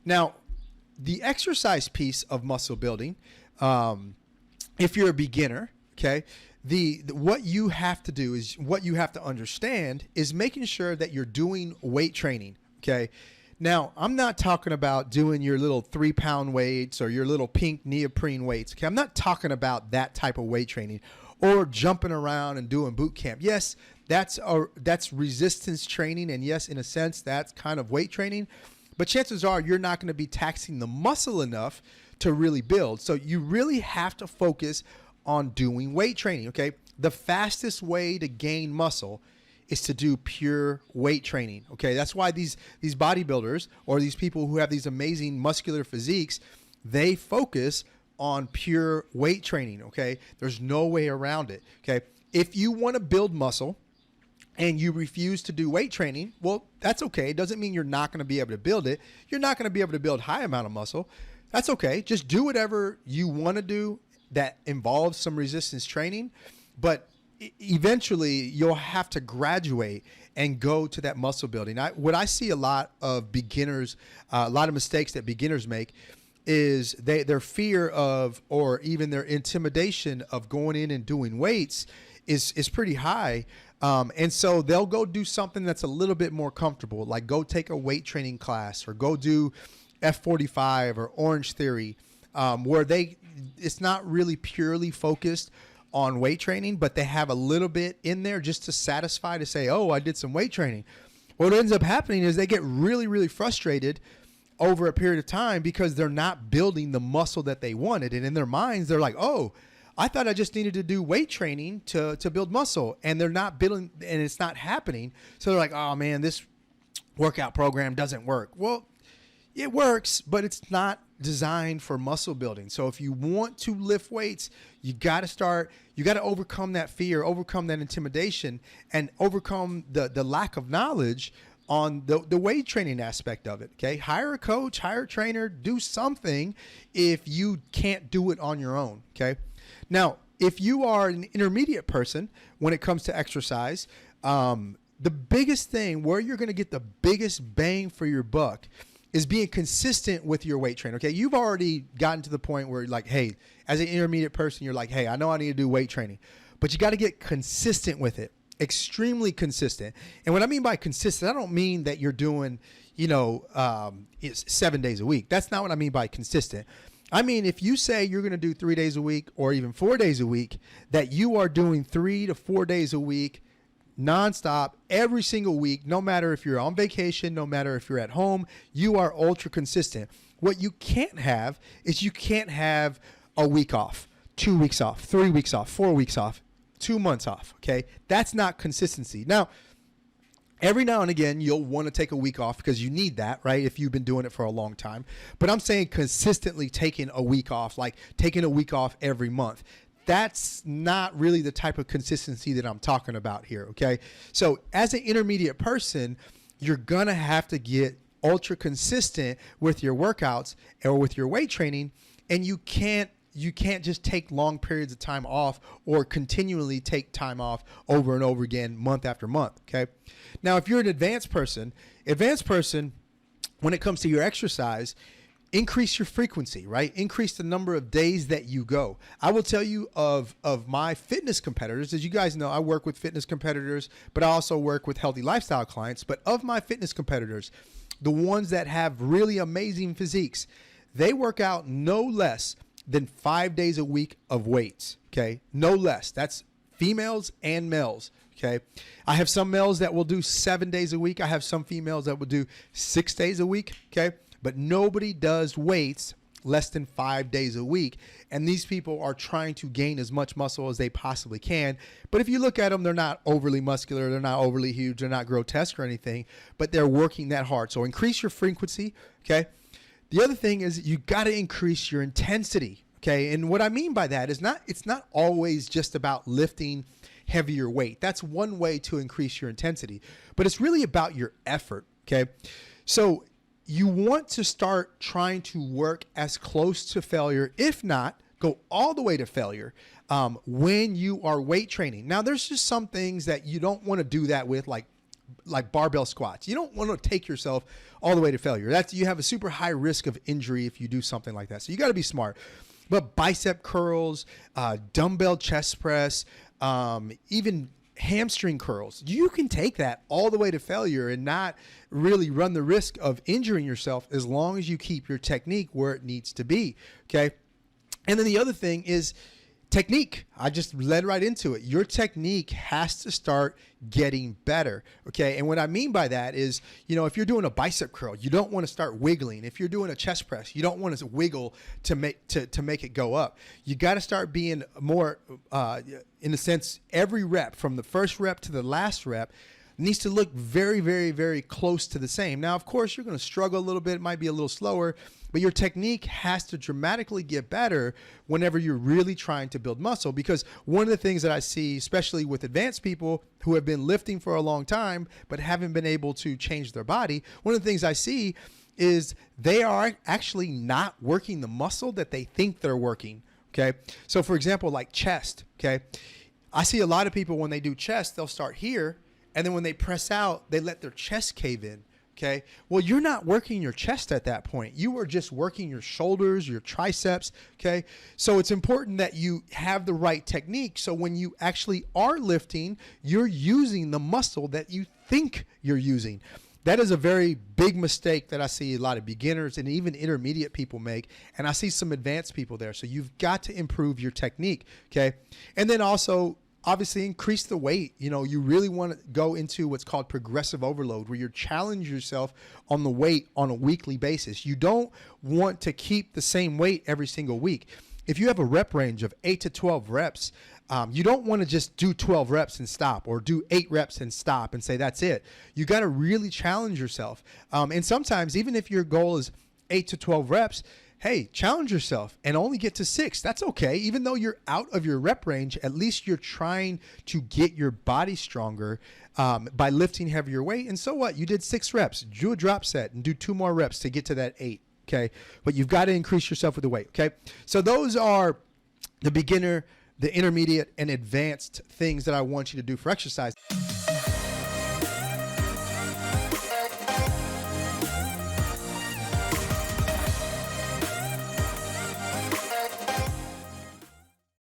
Now, the exercise piece of muscle building, if you're a beginner, okay, the what you have to do is what you have to understand is making sure that you're doing weight training. Okay. Now, I'm not talking about doing your little 3-pound weights or your little pink neoprene weights. Okay. I'm not talking about that type of weight training or jumping around and doing boot camp. Yes, that's resistance training. And yes, in a sense, that's kind of weight training. But chances are you're not going to be taxing the muscle enough to really build. So you really have to focus on doing weight training. Okay. The fastest way to gain muscle is to do pure weight training. Okay. That's why these bodybuilders or these people who have these amazing muscular physiques, they focus on pure weight training. Okay. There's no way around it. Okay. If you want to build muscle and you refuse to do weight training, well, that's okay. It doesn't mean you're not going to be able to build it. You're not going to be able to build high amount of muscle. That's okay. Just do whatever you want to do that involves some resistance training, but eventually you'll have to graduate and go to that muscle building. What I see a lot of beginners, a lot of mistakes that beginners make is their fear of, or even their intimidation of going in and doing weights is pretty high. And so they'll go do something that's a little bit more comfortable, like go take a weight training class or go do F45 or Orange Theory, where it's not really purely focused on weight training, but they have a little bit in there just to satisfy, to say, oh, I did some weight training. What ends up happening is they get really, really frustrated over a period of time because they're not building the muscle that they wanted. And in their minds, they're like, oh, I thought I just needed to do weight training to build muscle, and they're not building, and it's not happening. So they're like, oh man, this workout program doesn't work. Well, it works, but it's not designed for muscle building. So if you want to lift weights, you got to overcome that fear, overcome that intimidation, and overcome the lack of knowledge on the weight training aspect of it. Okay. Hire a coach, hire a trainer, do something if you can't do it on your own. Okay. Now, if you are an intermediate person when it comes to exercise, the biggest thing where you're going to get the biggest bang for your buck is being consistent with your weight training. Okay. You've already gotten to the point where, like, hey, as an intermediate person, you're like, hey, I know I need to do weight training, but you got to get consistent with it, extremely consistent. And what I mean by consistent, I don't mean that you're doing, 7 days a week. That's not what I mean by consistent. I mean, if you say you're going to do 3 days a week or even 4 days a week, that you are doing 3 to 4 days a week nonstop every single week, no matter if you're on vacation, no matter if you're at home, you are ultra consistent. What you can't have is you can't have a week off, 2 weeks off, 3 weeks off, 4 weeks off, 2 months off. Okay. That's not consistency. Now, every now and again, you'll want to take a week off because you need that, right? If you've been doing it for a long time. But I'm saying consistently taking a week off, like taking a week off every month. That's not really the type of consistency that I'm talking about here, okay? So as an intermediate person, you're going to have to get ultra consistent with your workouts or with your weight training, and you can't just take long periods of time off or continually take time off over and over again, month after month, okay? Now, if you're an advanced person, when it comes to your exercise, increase your frequency, right? Increase the number of days that you go. I will tell you of my fitness competitors. As you guys know, I work with fitness competitors, but I also work with healthy lifestyle clients. But of my fitness competitors, the ones that have really amazing physiques, they work out no less than 5 days a week of weights, okay? No less. That's females and males, okay? I have some males that will do 7 days a week. I have some females that will do 6 days a week, okay? But nobody does weights less than 5 days a week. And these people are trying to gain as much muscle as they possibly can. But if you look at them, they're not overly muscular. They're not overly huge. They're not grotesque or anything, but they're working that hard. So increase your frequency, okay? The other thing is you got to increase your intensity, okay? And what I mean by that is it's not always just about lifting heavier weight. That's one way to increase your intensity, but it's really about your effort, okay? So you want to start trying to work as close to failure, if not go all the way to failure, when you are weight training. Now, there's just some things that you don't want to do that with, like like barbell squats. You don't want to take yourself all the way to failure. You have a super high risk of injury if you do something like that. So you got to be smart. But bicep curls, dumbbell chest press, even hamstring curls, you can take that all the way to failure and not really run the risk of injuring yourself as long as you keep your technique where it needs to be. Okay. And then the other thing is technique. I just led right into it. Your technique has to start getting better. Okay. And what I mean by that is, if you're doing a bicep curl, you don't want to start wiggling. If you're doing a chest press, you don't want to wiggle to make it go up. You got to start being more, in a sense, every rep from the first rep to the last rep needs to look very, very, very close to the same. Now, of course, you're going to struggle a little bit. It might be a little slower, but your technique has to dramatically get better whenever you're really trying to build muscle. Because one of the things that I see, especially with advanced people who have been lifting for a long time but haven't been able to change their body, one of the things I see is they are actually not working the muscle that they think they're working. Okay. So for example, like chest. Okay. I see a lot of people when they do chest, they'll start here. And then when they press out, they let their chest cave in. Okay. Well, you're not working your chest at that point. You are just working your shoulders, your triceps. Okay. So it's important that you have the right technique. So when you actually are lifting, you're using the muscle that you think you're using. That is a very big mistake that I see a lot of beginners and even intermediate people make. And I see some advanced people there. So you've got to improve your technique. Okay. And then also, obviously increase the weight. You really want to go into what's called progressive overload, where you're challenging yourself on the weight on a weekly basis. You don't want to keep the same weight every single week. If you have a rep range of 8 to 12 reps, you don't want to just do 12 reps and stop, or do 8 reps and stop and say, that's it. You got to really challenge yourself. And sometimes even if your goal is 8 to 12 reps, hey, challenge yourself and only get to 6. That's okay. Even though you're out of your rep range, at least you're trying to get your body stronger by lifting heavier weight. And so what? You did 6 reps, do a drop set, and do 2 more reps to get to that 8. Okay. But you've got to increase yourself with the weight. Okay. So those are the beginner, the intermediate, and advanced things that I want you to do for exercise.